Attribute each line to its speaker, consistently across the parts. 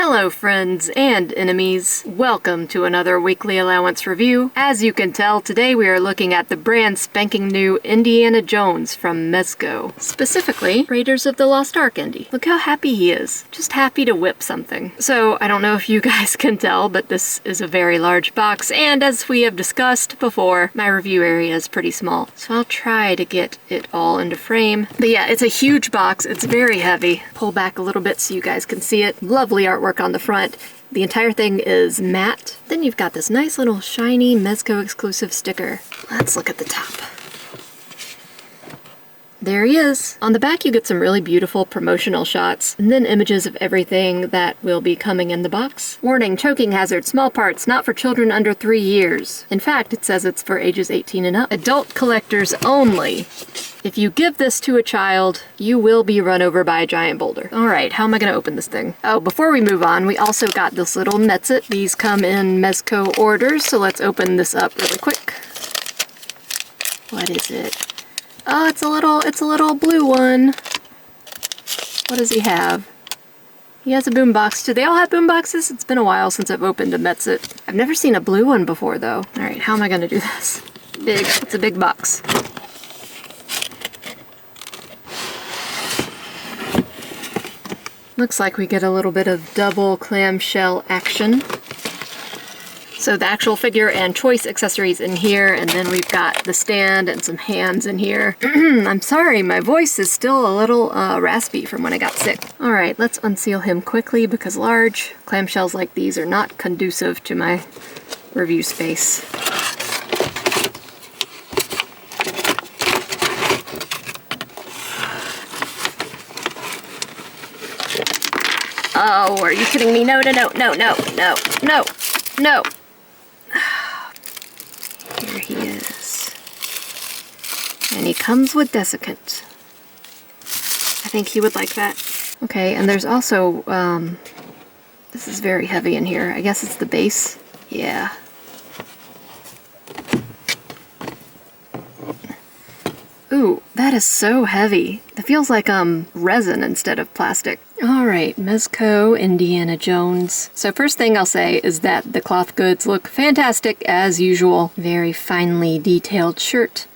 Speaker 1: Hello friends and enemies, welcome to another weekly allowance review. As you can tell, today we are looking at the brand spanking new Indiana Jones from Mezco. Specifically, Raiders of the Lost Ark Indy. Look how happy he is. Just happy to whip something. So, I don't know if you guys can tell, but this is a very large box, and as we have discussed before, my review area is pretty small. So I'll try to get it all into frame. But yeah, it's a huge box, it's very heavy. Pull back a little bit so you guys can see it. Lovely artwork on the front. The entire thing is matte. Then you've got this nice little shiny Mezco exclusive sticker. Let's look at the top. There he is. On the back you get some really beautiful promotional shots, and then images of everything that will be coming in the box. Warning, choking hazard, small parts, not for children under 3 years. In fact, it says it's for ages 18 and up. Adult collectors only. If you give this to a child, you will be run over by a giant boulder. Alright, how am I gonna open this thing? Oh, before we move on, we also got this little Mezco. These come in Mezco orders, so let's open this up really quick. What is it? Oh, it's a little blue one. What does he have? He has a boombox. Do they all have boomboxes? It's been a while since I've opened a Mezco. I've never seen a blue one before though. Alright, how am I gonna do this? Big. It's a big box. Looks like we get a little bit of double clamshell action. So the actual figure and choice accessories in here, and then we've got the stand and some hands in here. I'm sorry, my voice is still a little raspy from when I got sick. Alright, let's unseal him quickly because large clamshells like these are not conducive to my review space. Oh, are you kidding me? No, no, no, no, no, no, no, no. Here he is. And he comes with desiccant. I think he would like that. Okay, and there's also, this is very heavy in here. I guess it's the base. Yeah. Ooh, that is so heavy. It feels like resin instead of plastic. Alright, Mezco, Indiana Jones. So first thing I'll say is that the cloth goods look fantastic as usual. Very finely detailed shirt.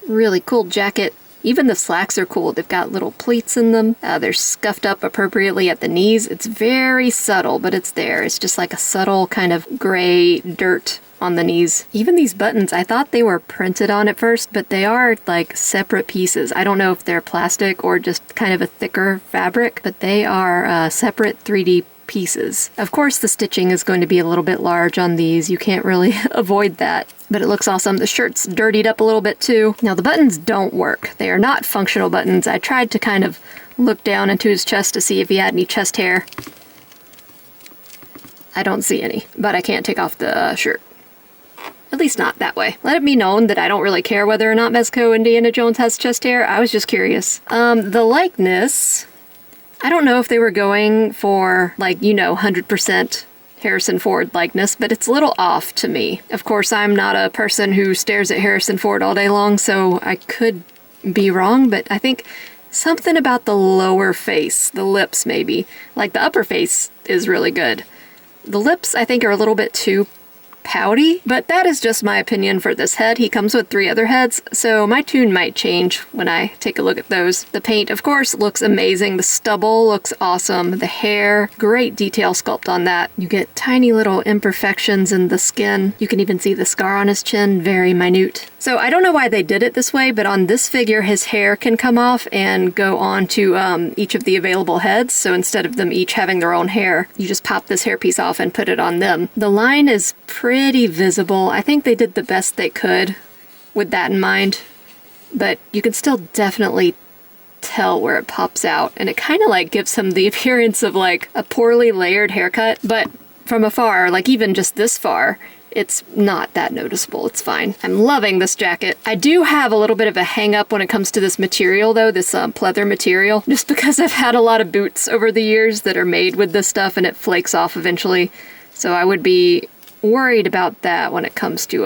Speaker 1: Really cool jacket. Even the slacks are cool. They've got little pleats in them. They're scuffed up appropriately at the knees. It's very subtle, but it's there. It's just like a subtle kind of gray dirt on the knees. Even these buttons, I thought they were printed on at first, but they are like separate pieces. I don't know if they're plastic or just kind of a thicker fabric, but they are separate 3D pieces. Of course, the stitching is going to be a little bit large on these. You can't really avoid that, but it looks awesome. The shirt's dirtied up a little bit too. Now the buttons don't work. They are not functional buttons. I tried to kind of look down into his chest to see if he had any chest hair. I don't see any, but I can't take off the shirt. At least not that way. Let it be known that I don't really care whether or not Mezco Indiana Jones has chest hair. I was just curious. The likeness, I don't know if they were going for, like, you know, 100% Harrison Ford likeness, but it's a little off to me. Of course, I'm not a person who stares at Harrison Ford all day long, so I could be wrong, but I think something about the lower face, the lips maybe. Like, the upper face is really good. The lips, I think, are a little bit too pouty, but that is just my opinion for this head. He comes with 3 other heads, so my tune might change when I take a look at those. The paint, of course, looks amazing. The stubble looks awesome. The hair, great detail sculpt on that. You get tiny little imperfections in the skin. You can even see the scar on his chin, very minute. So I don't know why they did it this way, but on this figure, his hair can come off and go on to each of the available heads. So instead of them each having their own hair, you just pop this hairpiece off and put it on them. The line is pretty visible. I think they did the best they could with that in mind, but you can still definitely tell where it pops out, and it kind of like gives him the appearance of like a poorly layered haircut, but from afar, like even just this far, it's not that noticeable. It's fine. I'm loving this jacket. I do have a little bit of a hang up when it comes to this material though, this pleather material, just because I've had a lot of boots over the years that are made with this stuff and it flakes off eventually. So I would be worried about that when it comes to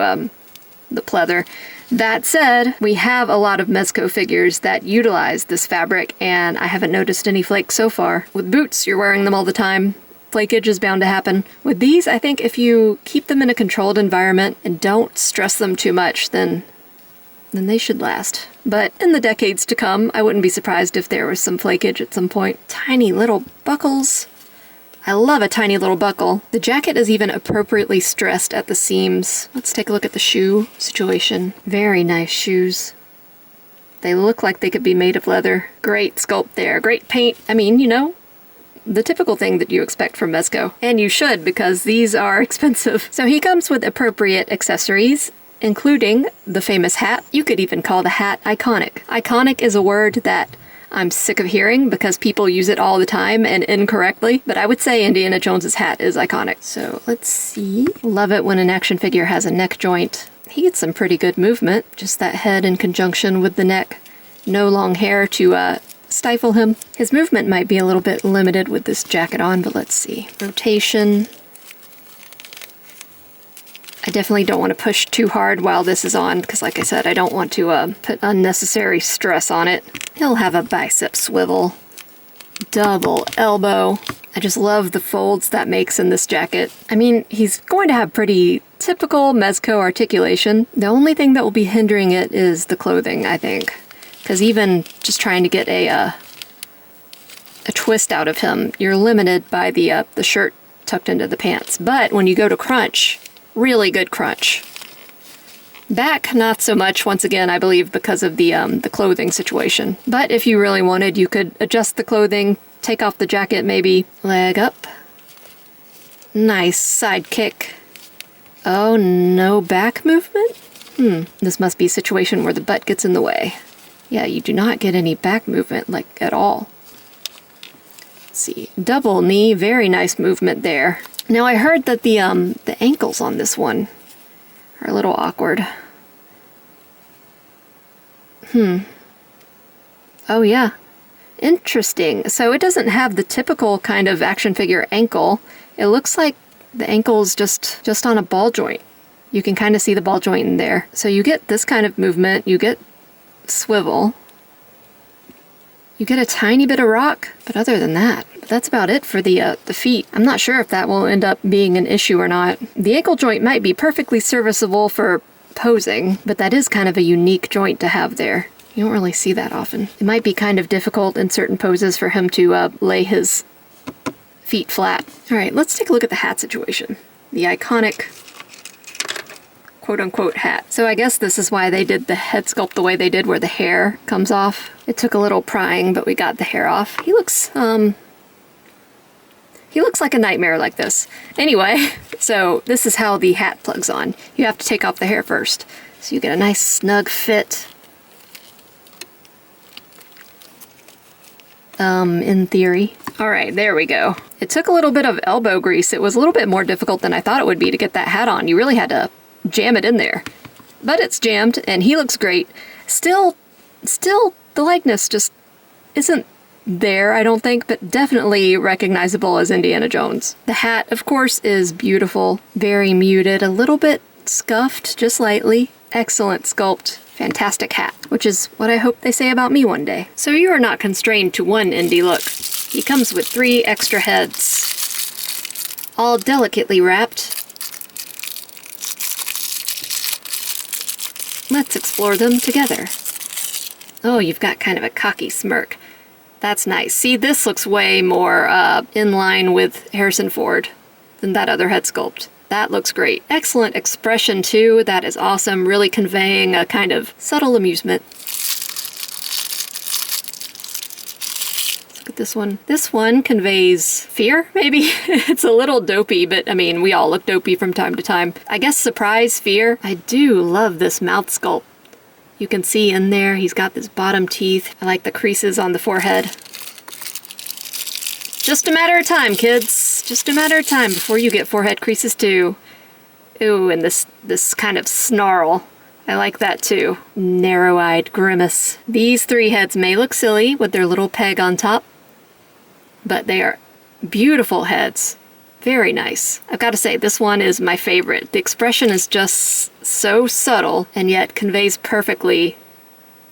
Speaker 1: the pleather. That said, we have a lot of Mezco figures that utilize this fabric, and I haven't noticed any flakes so far. With boots, you're wearing them all the time. flakage is bound to happen. With these, I think if you keep them in a controlled environment and don't stress them too much, then they should last. But in the decades to come, I wouldn't be surprised if there was some flakage at some point. Tiny little buckles. I love a tiny little buckle. The jacket is even appropriately stressed at the seams. Let's take a look at the shoe situation. Very nice shoes. They look like they could be made of leather. Great sculpt there, great paint. I mean, you know, the typical thing that you expect from Mezco. And you should, because these are expensive. So he comes with appropriate accessories, including the famous hat. You could even call the hat iconic. Iconic is a word that I'm sick of hearing because people use it all the time and incorrectly, but I would say Indiana Jones's hat is iconic. So let's see. Love it when an action figure has a neck joint. He gets some pretty good movement, just that head in conjunction with the neck. No long hair to stifle him. His movement might be a little bit limited with this jacket on, but let's see. Rotation. I definitely don't want to push too hard while this is on, because like I said, I don't want to put unnecessary stress on it. He'll have a bicep swivel. Double elbow. I just love the folds that makes in this jacket. I mean, he's going to have pretty typical Mezco articulation. The only thing that will be hindering it is the clothing, I think. Because even just trying to get a twist out of him, you're limited by the shirt tucked into the pants. But when you go to crunch, really good crunch. Back, not so much, once again, I believe because of the clothing situation. But if you really wanted, you could adjust the clothing, take off the jacket maybe. Leg up. Nice side kick. Oh, no back movement? This must be a situation where the butt gets in the way. Yeah, you do not get any back movement, like, at all. Let's see. Double knee, very nice movement there. Now, I heard that the ankles on this one are a little awkward. Oh, yeah. Interesting. So it doesn't have the typical kind of action figure ankle. It looks like the ankle's just on a ball joint. You can kind of see the ball joint in there. So you get this kind of movement. You get swivel. You get a tiny bit of rock, but other than that, that's about it for the feet. I'm not sure if that will end up being an issue or not. The ankle joint might be perfectly serviceable for posing, but that is kind of a unique joint to have there. You don't really see that often. It might be kind of difficult in certain poses for him to lay his feet flat. All right, let's take a look at the hat situation. The iconic quote-unquote hat. So I guess this is why they did the head sculpt the way they did, where the hair comes off. It took a little prying, but we got the hair off. He looks like a nightmare like this. Anyway, so this is how the hat plugs on. You have to take off the hair first. So you get a nice snug fit. In theory. All right, there we go. It took a little bit of elbow grease. It was a little bit more difficult than I thought it would be to get that hat on. You really had to jam it in there. But it's jammed, and he looks great. Still, the likeness just isn't there, I don't think, but definitely recognizable as Indiana Jones. The hat, of course, is beautiful. Very muted, a little bit scuffed, just lightly. Excellent sculpt. Fantastic hat, which is what I hope they say about me one day. So you are not constrained to one Indy look. He comes with 3 extra heads, all delicately wrapped. Let's explore them together. Oh, you've got kind of a cocky smirk. That's nice. See, this looks way more in line with Harrison Ford than that other head sculpt. That looks great. Excellent expression, too. That is awesome. Really conveying a kind of subtle amusement. Let's look at this one. This one conveys fear, maybe? It's a little dopey, but I mean, we all look dopey from time to time. I guess surprise, fear. I do love this mouth sculpt. You can see in there, he's got this bottom teeth. I like the creases on the forehead. Just a matter of time, kids. Just a matter of time before you get forehead creases too. Ooh, and this kind of snarl. I like that too. Narrow-eyed grimace. These 3 heads may look silly with their little peg on top, but they are beautiful heads. Very nice. I've got to say, this one is my favorite. The expression is just so subtle and yet conveys perfectly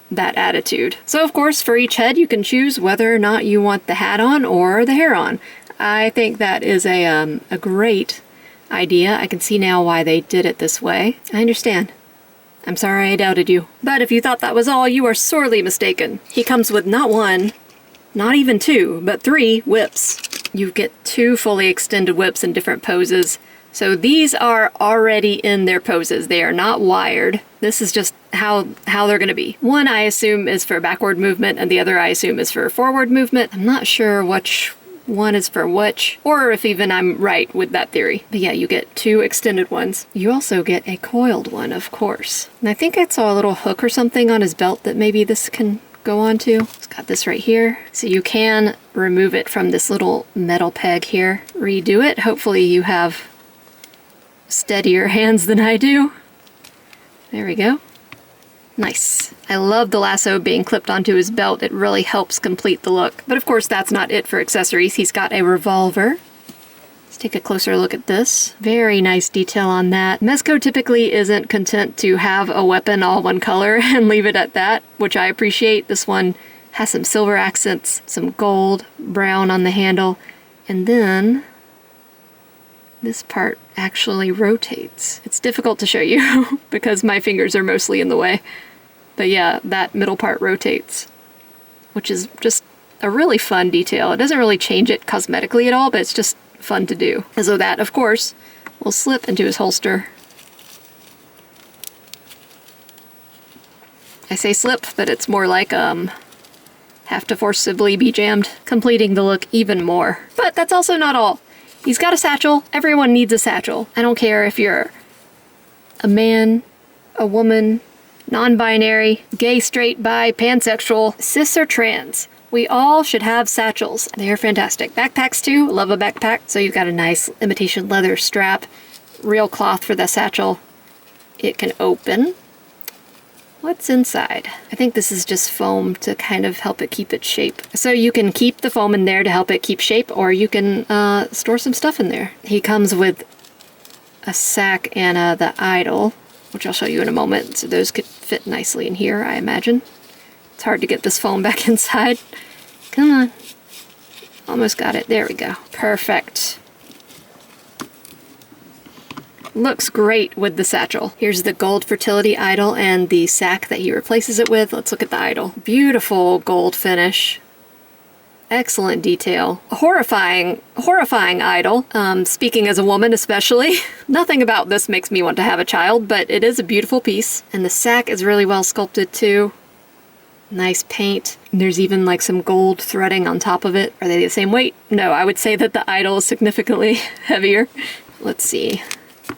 Speaker 1: that attitude. So of course, for each head, you can choose whether or not you want the hat on or the hair on. I think that is a great idea. I can see now why they did it this way. I understand. I'm sorry I doubted you. But if you thought that was all, you are sorely mistaken. He comes with not one, not even two, but 3 whips. You get 2 fully extended whips in different poses. So these are already in their poses. They are not wired. This is just how they're going to be. One, I assume, is for backward movement, and the other, I assume, is for forward movement. I'm not sure which one is for which, or if even I'm right with that theory. But yeah, you get 2 extended ones. You also get a coiled one, of course. And I think I saw a little hook or something on his belt that maybe this can go onto. It's got this right here. So you can remove it from this little metal peg here. Redo it. Hopefully you have steadier hands than I do. There we go. Nice. I love the lasso being clipped onto his belt. It really helps complete the look. But of course that's not it for accessories. He's got a revolver. Let's take a closer look at this. Very nice detail on that. Mezco typically isn't content to have a weapon all one color and leave it at that, which I appreciate. This one has some silver accents, some gold, brown on the handle, and then this part actually rotates. It's difficult to show you because my fingers are mostly in the way. But yeah, that middle part rotates, which is just a really fun detail. It doesn't really change it cosmetically at all, but it's just fun to do. And so that, of course, will slip into his holster. I say slip, but it's more like have to forcibly be jammed, completing the look even more. But that's also not all. He's got a satchel. Everyone needs a satchel. I don't care if you're a man, a woman, non-binary, gay, straight, bi, pansexual, cis, or trans. We all should have satchels. They're fantastic. Backpacks too. Love a backpack. So you've got a nice imitation leather strap, real cloth for the satchel. It can open. What's inside? I think this is just foam to kind of help it keep its shape. So you can keep the foam in there to help it keep shape, or you can store some stuff in there. He comes with a sack and the idol, which I'll show you in a moment. So those could fit nicely in here, I imagine. It's hard to get this foam back inside. Come on. Almost got it. There we go. Perfect. Looks great with the satchel. Here's the gold fertility idol and the sack that he replaces it with. Let's look at the idol. Beautiful gold finish. Excellent detail. A horrifying idol. Speaking as a woman especially. Nothing about this makes me want to have a child, but it is a beautiful piece. And the sack is really well sculpted too. Nice paint. There's even like some gold threading on top of it. Are they the same weight? No, I would say that the idol is significantly heavier. Let's see.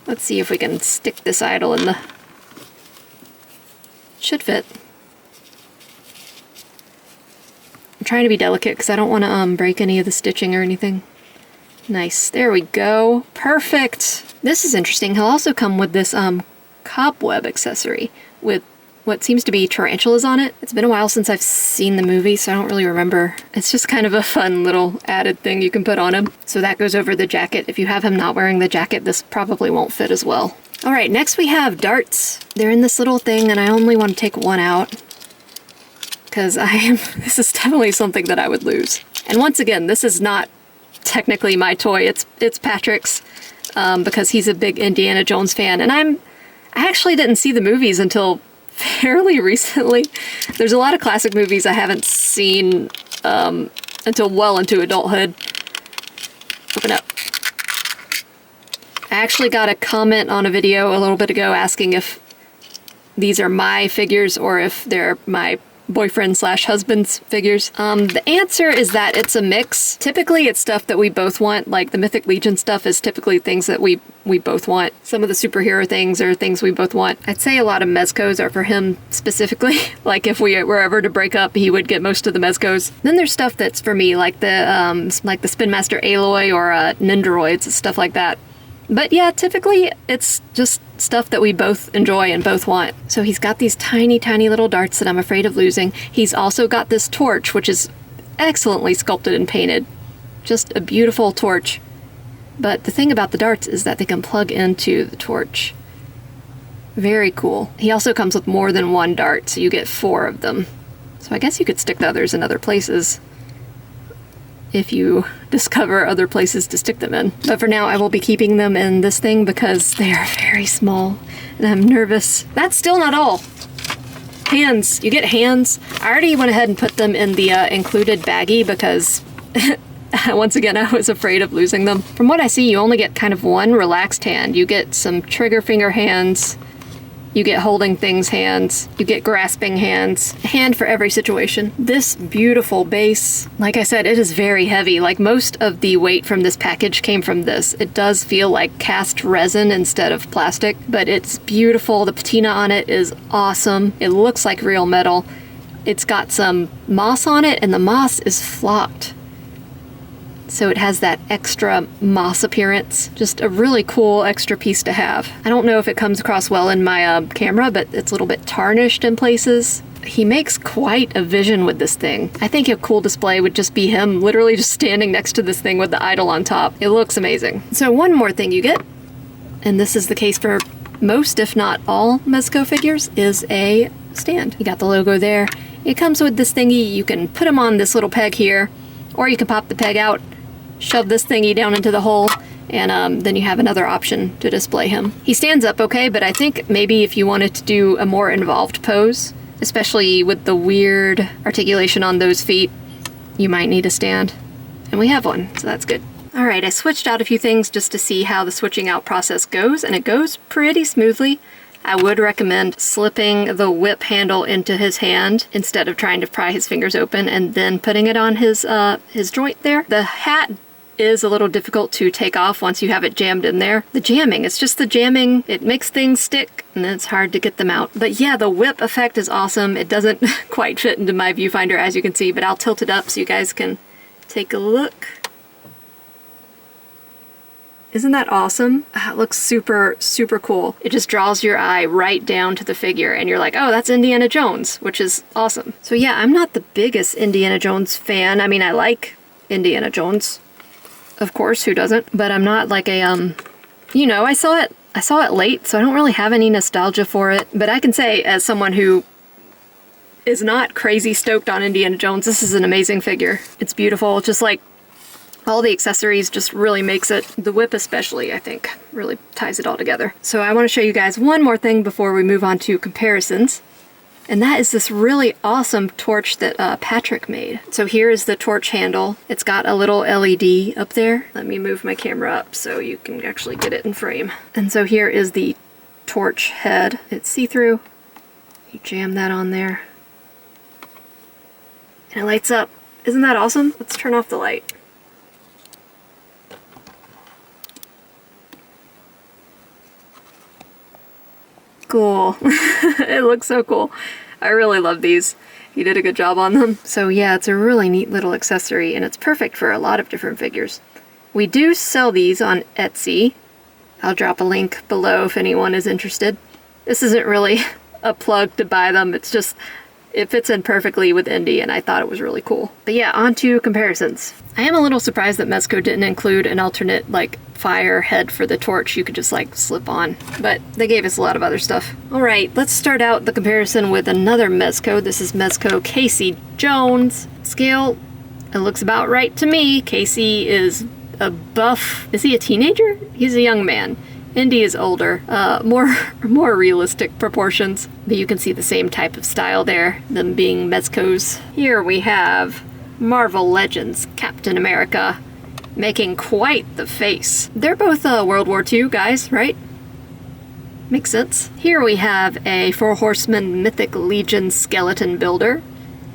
Speaker 1: Let's see if we can stick this idol in the... Should fit. I'm trying to be delicate because I don't want to break any of the stitching or anything. Nice. There we go. Perfect. This is interesting. He'll also come with this cobweb accessory with what seems to be tarantulas on it. It's been a while since I've seen the movie, so I don't really remember. It's just kind of a fun little added thing you can put on him. So that goes over the jacket. If you have him not wearing the jacket, this probably won't fit as well. All right, next we have darts. They're in this little thing, and I only want to take one out because this is definitely something that I would lose. And once again, this is not technically my toy. It's Patrick's because he's a big Indiana Jones fan, and I actually didn't see the movies until fairly recently. There's a lot of classic movies I haven't seen until well into adulthood. Open up. I actually got a comment on a video a little bit ago asking if these are my figures or if they're my boyfriend slash husband's figures. The answer is that it's a mix. Typically it's stuff that we both want, like the Mythic Legion stuff is typically things that we both want. Some of the superhero things are things we both want. I'd say a lot of Mezcos are for him specifically. Like if we were ever to break up, he would get most of the Mezcos. Then there's stuff that's for me, like the Spin Master Aloy or Nendoroids, stuff like that. But yeah, typically it's just stuff that we both enjoy and both want. So he's got these tiny, tiny little darts that I'm afraid of losing. He's also got this torch, which is excellently sculpted and painted. Just a beautiful torch. But the thing about the darts is that they can plug into the torch. Very cool. He also comes with more than one dart, so you get 4 of them. So I guess you could stick the others in other places if you discover other places to stick them in. But for now, I will be keeping them in this thing because they are very small and I'm nervous. That's still not all. Hands. You get hands. I already went ahead and put them in the included baggie because once again, I was afraid of losing them. From what I see, you only get kind of one relaxed hand. You get some trigger finger hands. You get holding things hands. You get grasping hands. A hand for every situation. This beautiful base, like I said, it is very heavy. Like most of the weight from this package came from this. It does feel like cast resin instead of plastic, but it's beautiful. The patina on it is awesome. It looks like real metal. It's got some moss on it, and the moss is flocked. So it has that extra moss appearance. Just a really cool extra piece to have. I don't know if it comes across well in my camera, but it's a little bit tarnished in places. He makes quite a vision with this thing. I think a cool display would just be him literally just standing next to this thing with the idol on top. It looks amazing. So one more thing you get, and this is the case for most, if not all, Mezco figures, is a stand. You got the logo there. It comes with this thingy. You can put him on this little peg here, or you can pop the peg out, shove this thingy down into the hole, and then you have another option to display him. He stands up okay, but I think maybe if you wanted to do a more involved pose, especially with the weird articulation on those feet, you might need a stand. And we have one, so that's good. All right, I switched out a few things just to see how the switching out process goes, and it goes pretty smoothly. I would recommend slipping the whip handle into his hand instead of trying to pry his fingers open and then putting it on his joint there. The hat is a little difficult to take off once you have it jammed in there. The jamming, it's just the jamming. It makes things stick and it's hard to get them out. But yeah, the whip effect is awesome. It doesn't quite fit into my viewfinder as you can see, but I'll tilt it up so you guys can take a look. Isn't that awesome? It looks super, super cool. It just draws your eye right down to the figure and you're like, oh, that's Indiana Jones, which is awesome. So yeah, I'm not the biggest Indiana Jones fan. I mean, I like Indiana Jones, of course, who doesn't? But I'm not like a, you know, I saw it late, so I don't really have any nostalgia for it. But I can say, as someone who is not crazy stoked on Indiana Jones, this is an amazing figure. It's beautiful, just like all the accessories just really makes it. The whip especially, I think, really ties it all together. So I want to show you guys one more thing before we move on to comparisons. And that is this really awesome torch that Patrick made. So here is the torch handle. It's got a little LED up there. Let me move my camera up so you can actually get it in frame. And so here is the torch head. It's see-through. You jam that on there. And it lights up. Isn't that awesome? Let's turn off the light. Cool. It looks so cool. I really love these. He did a good job on them. So yeah, it's a really neat little accessory and it's perfect for a lot of different figures. We do sell these on Etsy. I'll drop a link below if anyone is interested. This isn't really a plug to buy them. It's just, it fits in perfectly with Indy and I thought it was really cool. But yeah, on to comparisons. I am a little surprised that Mezco didn't include an alternate like fire head for the torch you could just like slip on, but they gave us a lot of other stuff. All right, let's start out the comparison with another Mezco. This is Mezco Casey Jones. Scale, it looks about right to me. Casey is a buff, is he a teenager? He's a young man. Indy is older, more realistic proportions, but you can see the same type of style there, them being Mezcos. Here we have Marvel Legends Captain America, making quite the face. They're both World War II guys, right? Makes sense. Here we have a Four Horsemen Mythic Legion skeleton builder.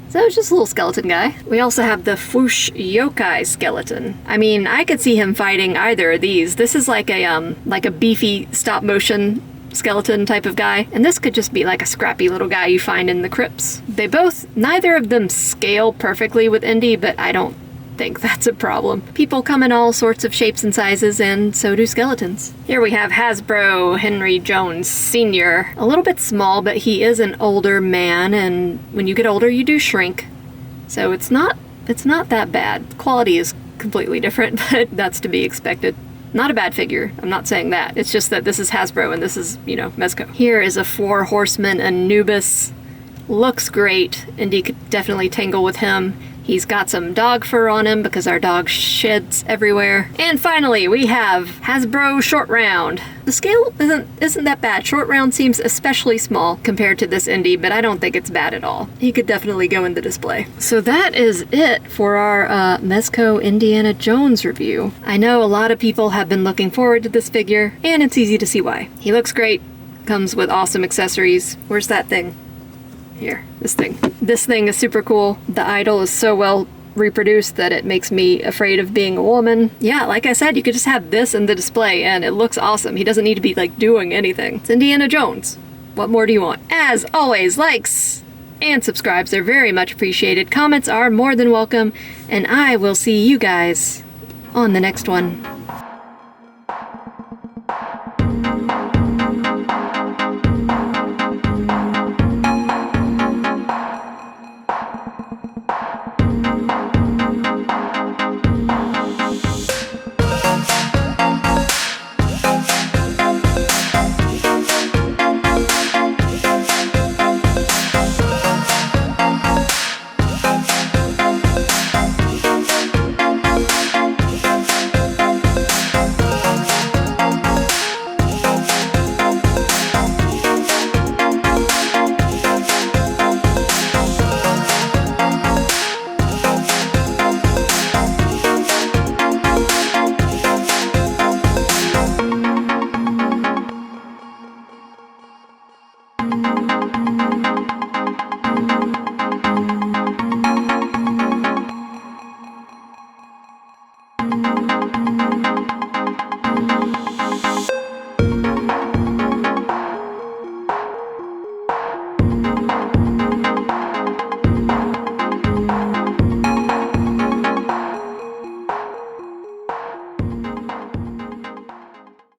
Speaker 1: So it's just a little skeleton guy. We also have the Fush Yokai skeleton. I mean, I could see him fighting either of these. This is like a beefy stop motion skeleton type of guy, and this could just be like a scrappy little guy you find in the crypts. They both, neither of them scale perfectly with Indy, but I don't think that's a problem. People come in all sorts of shapes and sizes, and so do skeletons. Here we have Hasbro Henry Jones Sr. A little bit small, but he is an older man, and when you get older you do shrink. So it's not that bad. The quality is completely different, but that's to be expected. Not a bad figure, I'm not saying that. It's just that this is Hasbro and this is, you know, Mezco. Here is a Four Horsemen Anubis. Looks great. Indy could definitely tangle with him. He's got some dog fur on him because our dog sheds everywhere. And finally, we have Hasbro Short Round. The scale isn't that bad. Short Round seems especially small compared to this Indy, but I don't think it's bad at all. He could definitely go in the display. So that is it for our Mezco Indiana Jones review. I know a lot of people have been looking forward to this figure, and it's easy to see why. He looks great, comes with awesome accessories. Where's that thing? Here, this thing. This thing is super cool. The idol is so well reproduced that it makes me afraid of being a woman. Yeah, like I said, you could just have this in the display and it looks awesome. He doesn't need to be like doing anything. It's Indiana Jones. What more do you want? As always, likes and subscribes are very much appreciated. Comments are more than welcome, and I will see you guys on the next one.